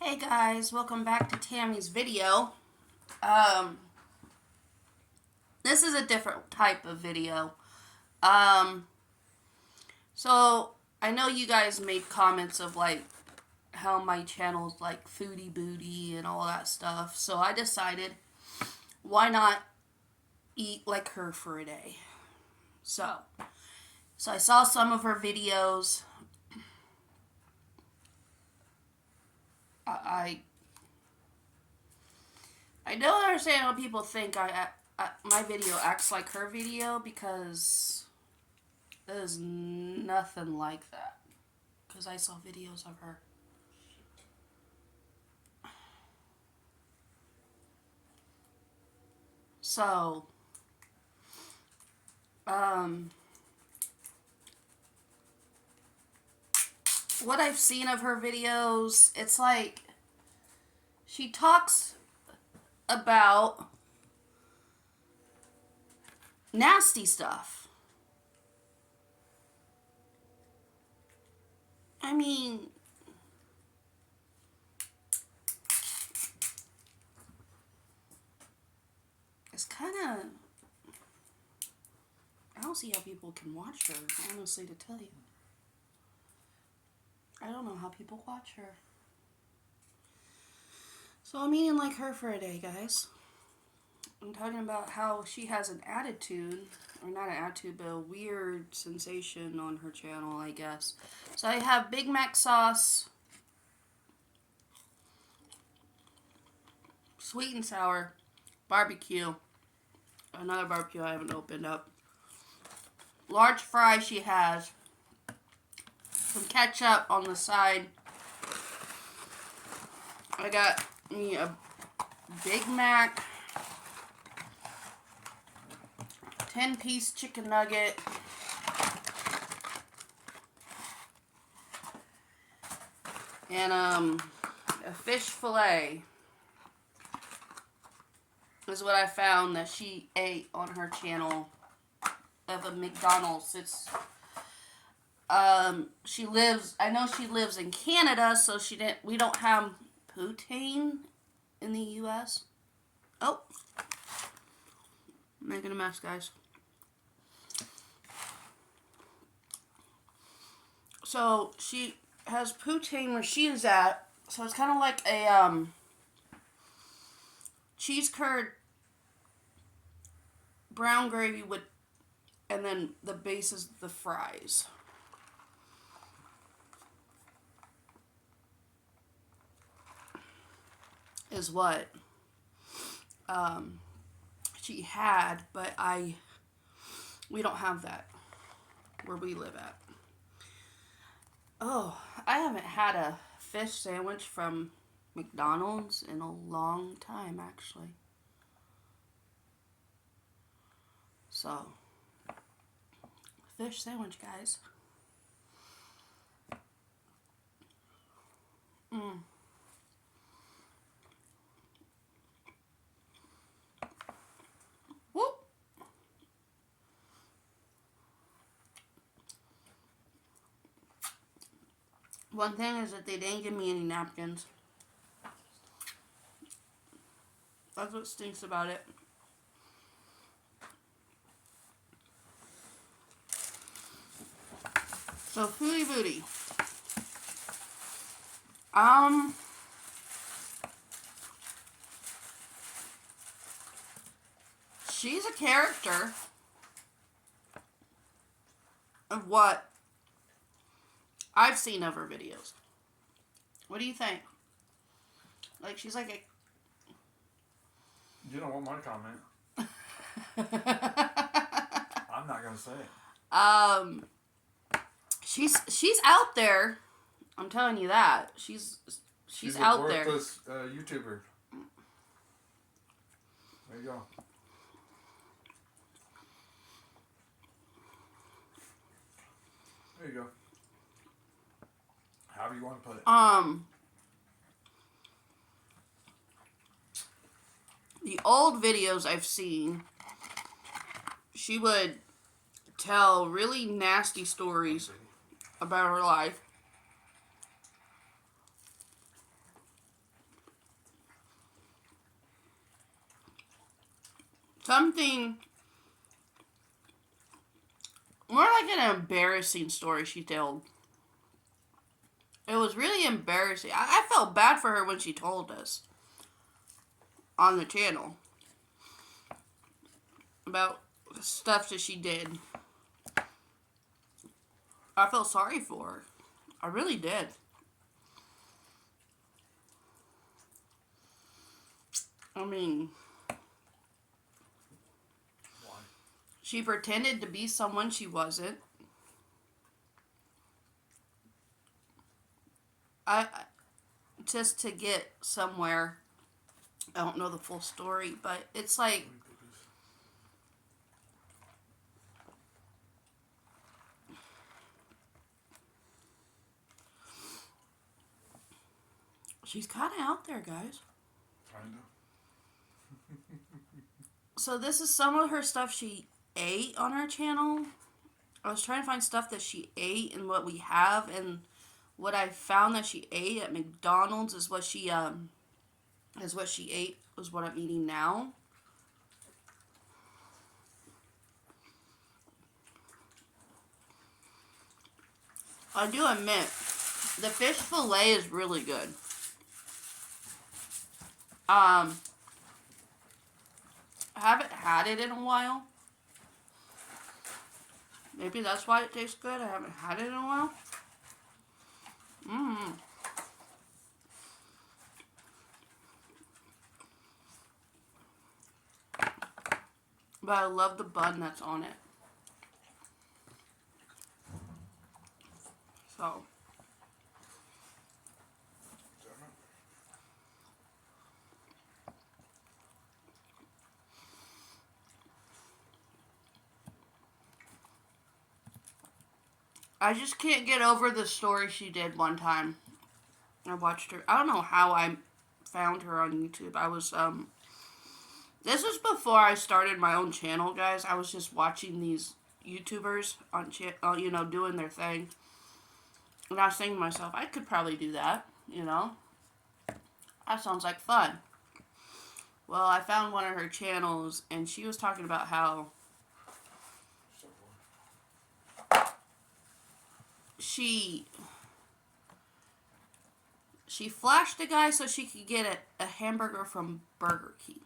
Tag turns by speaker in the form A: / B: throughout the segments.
A: Hey guys, welcome back to Tammy's video. This is a different type of video. Um, so I know you guys made comments of like how my channel's like foodie booty and all that stuff. So I decided, why not eat like her for a day? So I saw some of her videos. I don't understand how people think my video acts like her video, because it is nothing like that. Because I saw videos of her. So, what I've seen of her videos, it's like she talks about nasty stuff. I mean, it's kind of, I don't see how people can watch her, honestly, to tell you. I don't know how people watch her. So I'm eating like her for a day, guys. I'm talking about how she has an attitude, or not an attitude, but a weird sensation on her channel, I guess. So I have Big Mac sauce, sweet and sour, barbecue, another barbecue I haven't opened up, large fry she has, some ketchup on the side. I got me a Big Mac, 10-piece chicken nugget, and a fish fillet is what I found that she ate on her channel of a McDonald's. It's she lives, I know she lives in Canada, so we don't have poutine in the US. Oh, I'm making a mess, guys. So she has poutine where she is at. So it's kind of like a cheese curd brown gravy with, and then the base is the fries. Is what she had, but we don't have that where we live at. Oh, I haven't had a fish sandwich from McDonald's in a long time, actually. So, fish sandwich, guys. Whoop. One thing is that they didn't give me any napkins. That's what stinks about it. So, foodie booty. She's a character of what I've seen of her videos. What do you think? Like, she's like a...
B: You don't want my comment. I'm not gonna say it.
A: She's out there. I'm telling you that. She's out there.
B: She's a worthless YouTuber. There you go. There you go. However you want to put it.
A: The old videos I've seen, she would tell really nasty stories about her life. something more like an embarrassing story she told. It was really embarrassing. I felt bad for her when she told us on the channel about stuff that she did. I felt sorry for her. I really did. I mean,
B: Why?
A: she pretended to be someone she wasn't. I just to get somewhere. I don't know the full story, but it's like she's kind of out there, guys.
B: Kinda.
A: So this is some of her stuff she ate on her channel. I was trying to find stuff that she ate and what we have, and what I found that she ate at McDonald's is what she ate was what I'm eating now. I do admit the fish fillet is really good. I haven't had it in a while. Maybe that's why it tastes good. I haven't had it in a while. But I love the bun that's on it. So. I just can't get over the story she did one time. I watched her. I don't know how I found her on YouTube. I was, this was before I started my own channel, guys. I was just watching these YouTubers on, you know, doing their thing. And I was thinking to myself, I could probably do that, you know. That sounds like fun. Well, I found one of her channels, and she was talking about how she flashed a guy so she could get a hamburger from Burger King.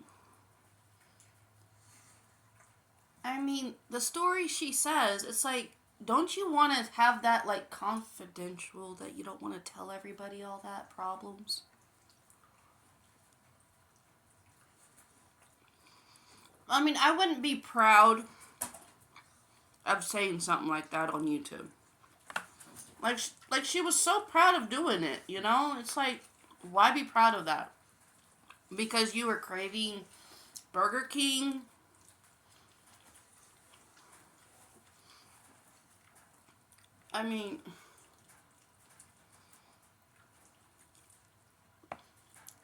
A: I mean, the story she says, it's like, don't you want to have that, like, confidential, that you don't want to tell everybody all that problems? I mean, I wouldn't be proud of saying something like that on YouTube. Like she was so proud of doing it, you know? It's like, why be proud of that? Because you were craving Burger King? I mean,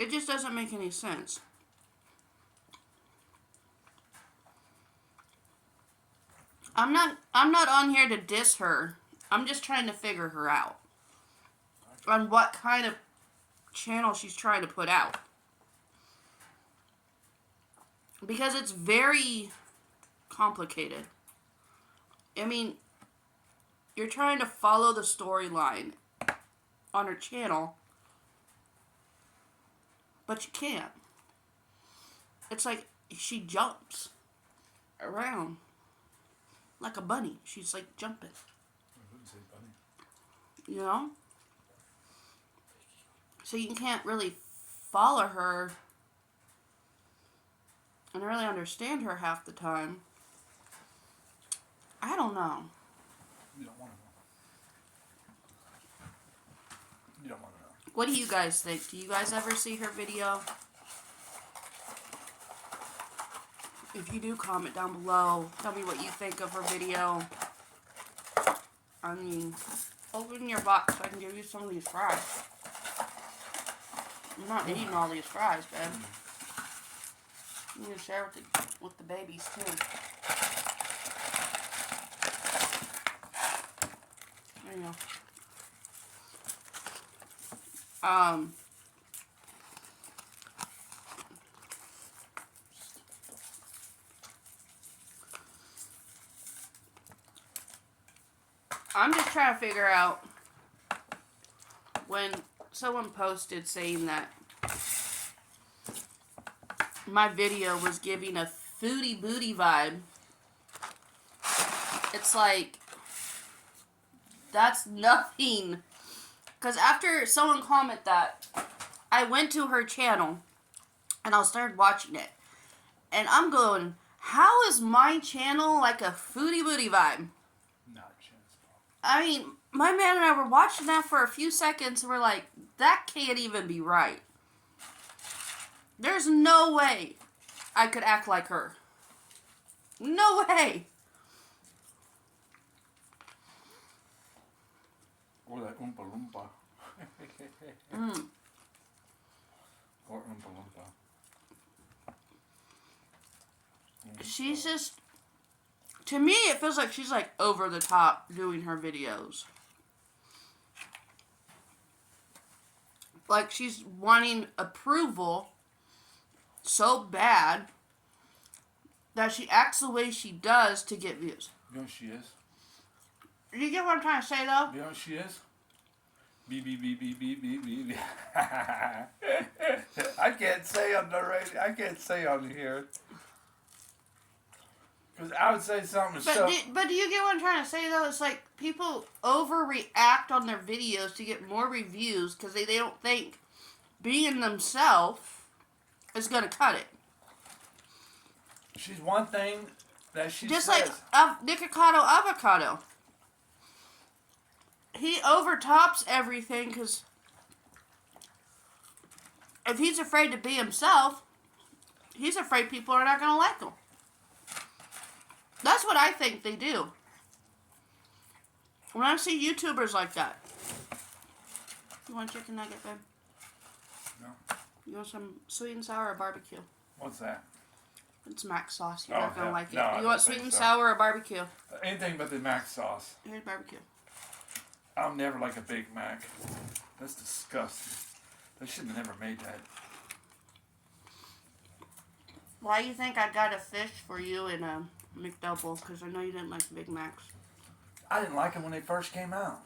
A: it just doesn't make any sense. I'm not on here to diss her. I'm just trying to figure her out on what kind of channel she's trying to put out. Because it's very complicated. I mean, you're trying to follow the storyline on her channel, but you can't. It's like she jumps around like a bunny. She's like jumping.
B: I wouldn't say bunny.
A: You know? So you can't really follow her and really understand her half the time. I don't know.
B: You don't want to know. You don't want to know.
A: What do you guys think? Do you guys ever see her video? If you do, comment down below. Tell me what you think of her video. I mean, open your box so I can give you some of these fries. I'm not eating all these fries, babe. You need to share with the babies, too. There you go. I'm just trying to figure out when someone posted saying that my video was giving a foodie booty vibe. It's like, that's nothing. Because after someone commented that, I went to her channel and I started watching it. And I'm going, how is my channel like a foodie booty vibe?
B: Not a chance, Paul.
A: I mean, my man and I were watching that for a few seconds and we're like, that can't even be right. There's no way I could act like her. No way.
B: Or that Oompa Loompa. Or Oompa Loompa.
A: She's just, to me, it feels like she's like over the top doing her videos. Like she's wanting approval so bad that she acts the way she does to get views.
B: You know what she is?
A: You get what I'm trying to say, though?
B: You know what she is? Beep, beep, beep, beep, beep, beep, beep. I can't say on the radio. I can't say on here. Because I would say something so...
A: But do you get what I'm trying to say, though? It's like people overreact on their videos to get more reviews because they don't think being themselves is going to cut it.
B: She's one thing that she
A: just
B: says.
A: Like Nikocado Avocado. He overtops everything because if he's afraid to be himself, he's afraid people are not going to like him. That's what I think they do. When I see YouTubers like that. You want a chicken nugget, babe?
B: No.
A: You want some sweet and sour or barbecue?
B: What's that?
A: It's mac sauce. You're not going to like it.
B: No,
A: you want sweet and sour or barbecue?
B: Anything but the Mac sauce.
A: Here's barbecue.
B: I'll never like a Big Mac. That's disgusting. They should have never made that.
A: Why do you think I got a fish for you in a McDouble? Because I know you didn't like Big Macs.
B: I didn't like them when they first came out.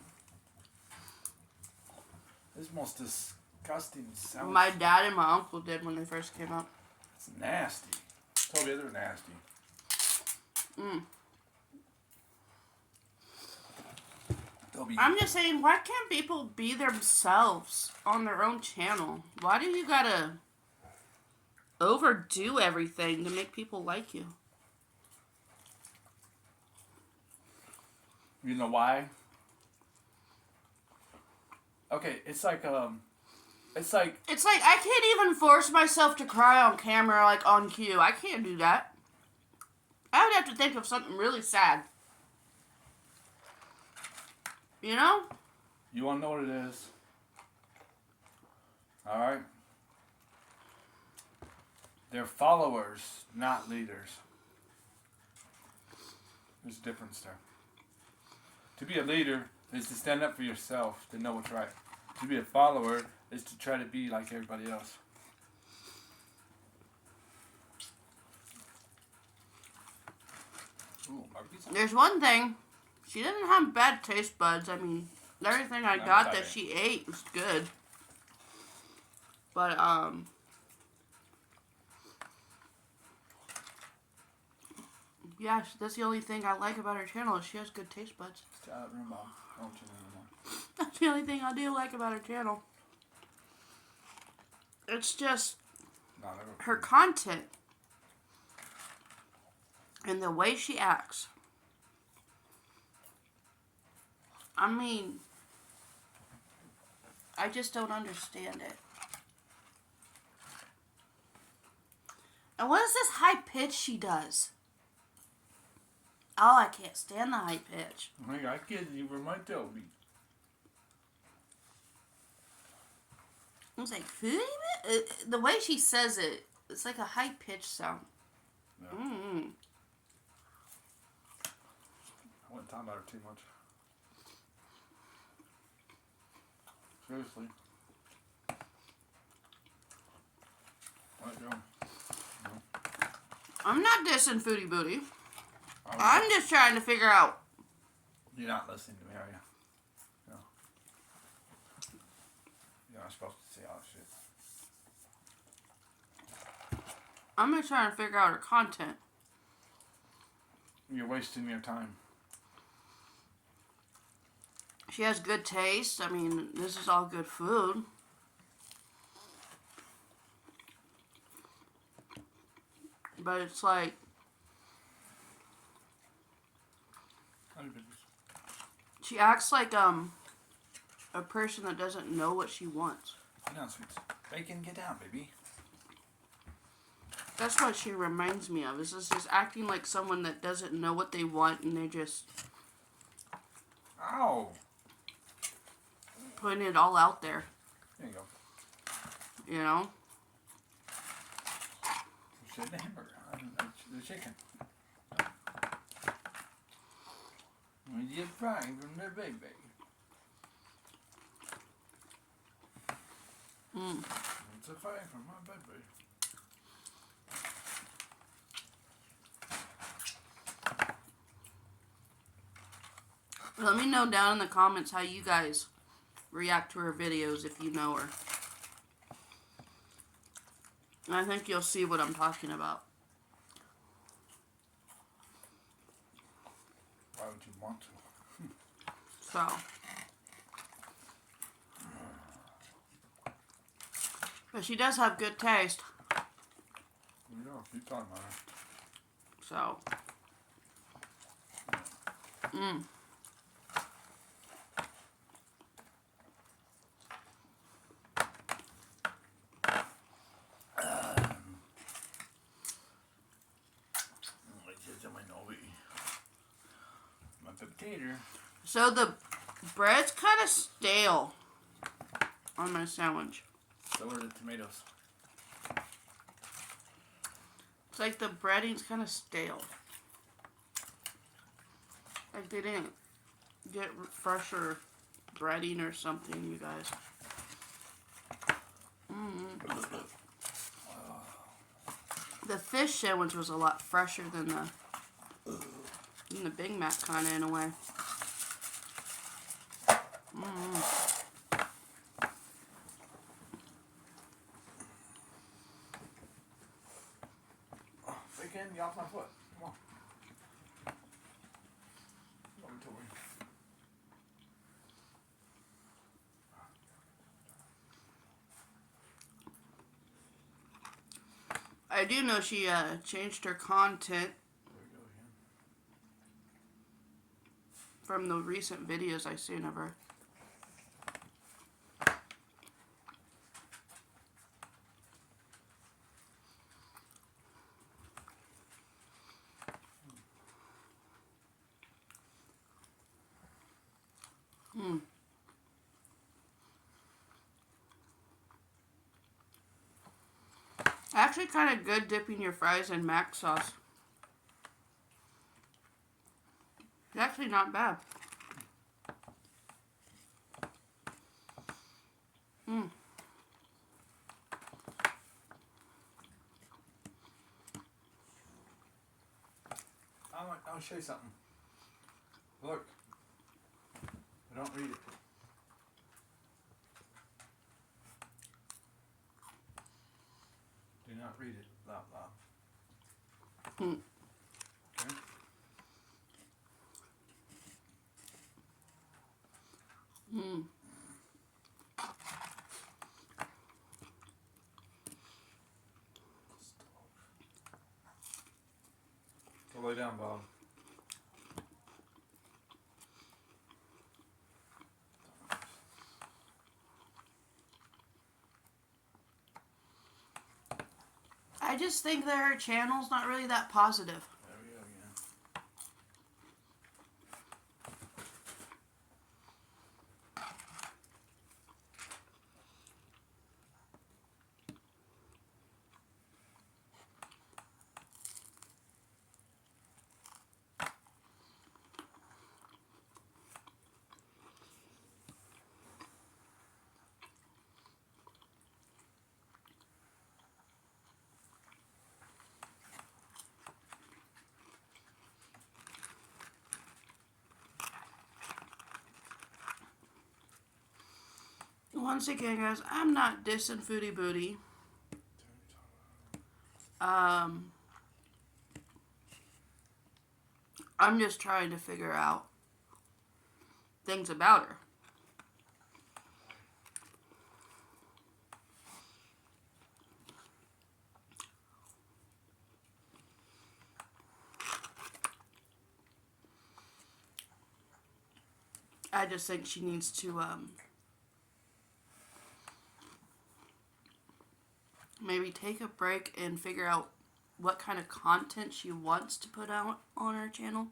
B: It's the most disgusting sound.
A: My dad and my uncle did when they first came out.
B: It's nasty. Told you they're nasty.
A: I'm just saying, why can't people be themselves on their own channel? Why do you gotta overdo everything to make people like you?
B: You know why? Okay, it's like I
A: can't even force myself to cry on camera, like on cue. I can't do that. I would have to think of something really sad. You know?
B: You want to know what it is? Alright? They're followers, not leaders. There's a difference there. To be a leader is to stand up for yourself, to know what's right. To be a follower is to try to be like everybody else. Ooh,
A: there's one thing. She doesn't have bad taste buds. I mean, everything I got that she ate was good. But, yeah, that's the only thing I like about her channel is she has good taste buds. That's the only thing I do like about her channel. It's just her content and the way she acts. I mean, I just don't understand it. And what is this high pitch she does? Oh, I can't stand the high pitch.
B: I can't even my Toby.
A: I was like, the way she says it, it's like a high pitch sound.
B: No.
A: Mm-hmm.
B: I wasn't talking about her too much. Seriously. Let it go. No.
A: I'm not dissing Foodie Booty. I'm just trying to figure out
B: You're not listening to me, are you? No. You're not supposed to say all this shit.
A: I'm just trying to figure out her content.
B: You're wasting your time.
A: She has good taste. I mean, this is all good food. But it's like... She acts like a person that doesn't know what she wants.
B: Get down, sweets. Bacon, get down, baby.
A: That's what she reminds me of. Is just acting like someone that doesn't know what they want and they're just...
B: Ow!
A: Putting it all out there.
B: There you go.
A: You know?
B: You said the hamburger. The chicken. We get fried from the baby. It's a fry from my baby.
A: Let me know down in the comments how you guys react to her videos if you know her. And I think you'll see what I'm talking about.
B: Why would you want to?
A: So. But she does have good taste.
B: Yeah, keep talking about her.
A: So. So the bread's kind of stale on my sandwich.
B: So are the tomatoes.
A: It's like the breading's kind of stale. Like they didn't get fresher breading or something, you guys. The fish sandwich was a lot fresher than the Big Mac kind of in a way.
B: Bacon, get off my foot. Come on. Don't tell me.
A: I do know she changed her content from the recent videos I've seen of her. Actually kind of good dipping your fries in mac sauce. It's actually not bad.
B: I'll show you something. Look. I don't read it. Do not read it loud, loud. Okay? Go lay down, Bob.
A: I just think that her channel's not really that positive.
B: There we go again.
A: once again, guys, I'm not dissing Foodie Booty. I'm just trying to figure out things about her. I just think she needs to maybe take a break and figure out what kind of content she wants to put out on her channel.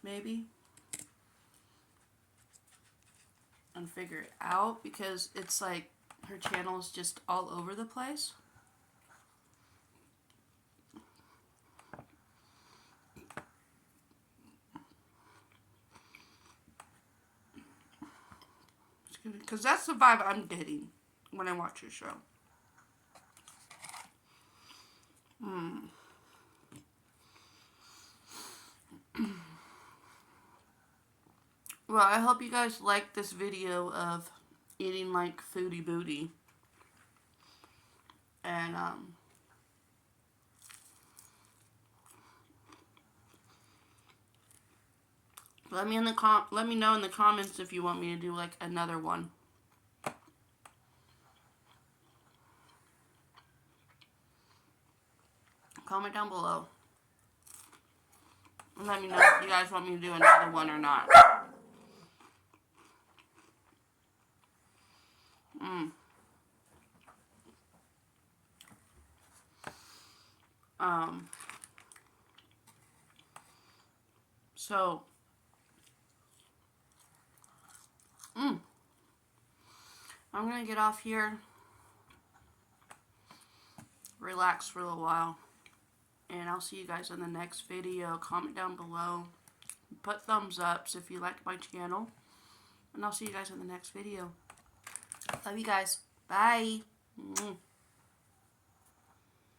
A: Maybe. And figure it out, because it's like her channel is just all over the place. Because that's the vibe I'm getting when I watch her show. Well, I hope you guys like this video of eating like Foodie Booty. And, let me know in the comments if you want me to do like another one. Comment down below. And let me know if you guys want me to do another one or not. So, I'm going to get off here, relax for a little while, and I'll see you guys in the next video. Comment down below, put thumbs ups if you liked my channel, and I'll see you guys in the next video. Love you guys. Bye.